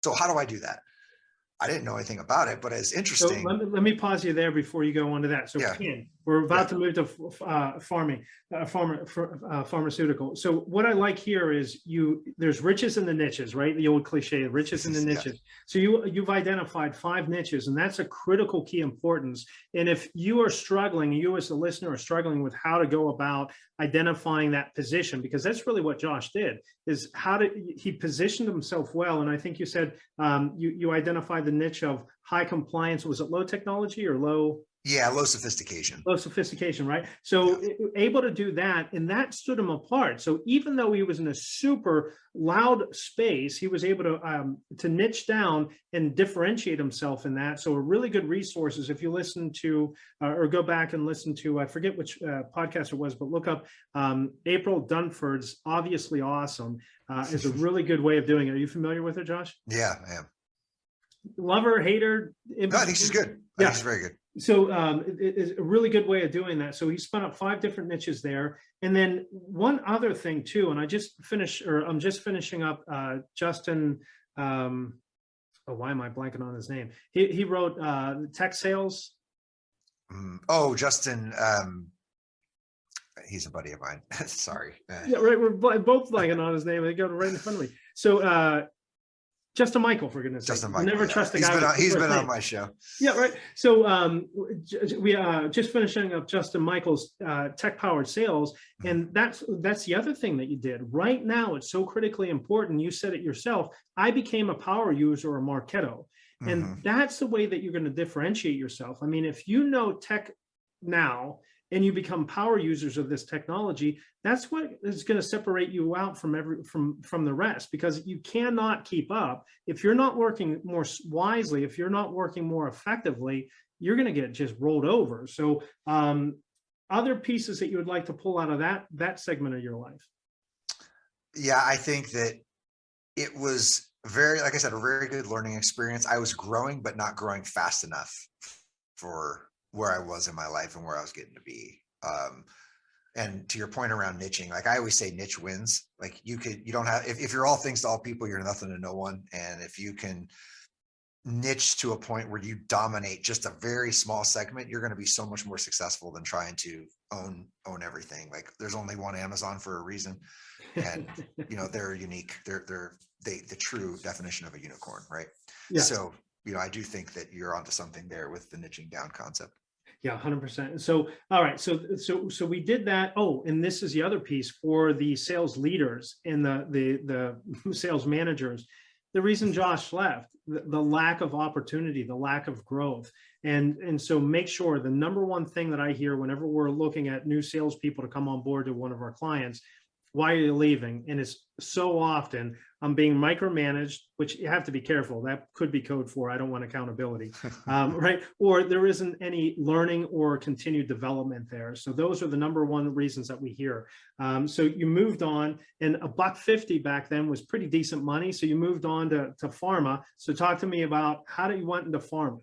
So how do I do that? I didn't know anything about it, but it's So interesting. let me pause you there before you go on to that. So Yeah. Ken, we're about to move to pharmaceutical. So what I like here is there's riches in the niches, right? The old cliche, riches in the niches. So you've identified 5 niches, and that's a critical key importance. And if you are struggling, you as a listener are struggling with how to go about identifying that position, because that's really what Josh did, is he positioned himself well. And I think you said you identified the niche of high compliance. Was it low technology or low? Yeah, low sophistication. Low sophistication, right? So able to do that, and that stood him apart. So even though he was in a super loud space, he was able to niche down and differentiate himself in that. So a really good resources, if you listen to or go back and listen to, I forget which podcast it was, but look up April Dunford's Obviously Awesome is a really good way of doing it. Are you familiar with her, Josh? Yeah, I am. Lover, hater? No, I think she's good. I think she's very good. So it's a really good way of doing that. So he spun up 5 different niches there. And then one other thing too, and I'm just finishing up Justin, why am I blanking on his name? He wrote Tech Sales. Oh, Justin, he's a buddy of mine. Sorry. Yeah, right. We're both blanking on his name. They go right in front of me. So Justin Michael, for goodness sake. Justin Michael. Never trust a guy. He's been on my show. Yeah, right. So we just finishing up Justin Michael's tech powered sales, and that's the other thing that you did. Right now, it's so critically important. You said it yourself. I became a power user or Marketo, and that's the way that you're going to differentiate yourself. I mean, if you know tech now and you become power users of this technology, that's what is going to separate you out from the rest, because you cannot keep up. If you're not working more wisely, if you're not working more effectively, you're going to get just rolled over. So other pieces that you would like to pull out of that segment of your life? Yeah, I think that it was like I said, a very good learning experience. I was growing, but not growing fast enough for where I was in my life and where I was getting to be. And to your point around niching, like I always say, niche wins. Like you don't have, if you're all things to all people, you're nothing to no one. And if you can niche to a point where you dominate just a very small segment, you're going to be so much more successful than trying to own everything. Like there's only one Amazon for a reason. And they're unique. They're the true definition of a unicorn, right? Yeah. So, I do think that you're onto something there with the niching down concept. Yeah, 100%. So, all right. So we did that. Oh, and this is the other piece for the sales leaders and the sales managers. The reason Josh left, the lack of opportunity, the lack of growth. And so make sure the number one thing that I hear whenever we're looking at new salespeople to come on board to one of our clients, why are you leaving? And it's so often I'm being micromanaged, which you have to be careful. That could be code for I don't want accountability, right? Or there isn't any learning or continued development there. So those are the number one reasons that we hear. So you moved on, and $1.50 back then was pretty decent money. So you moved on to pharma. So talk to me about how you went into pharma.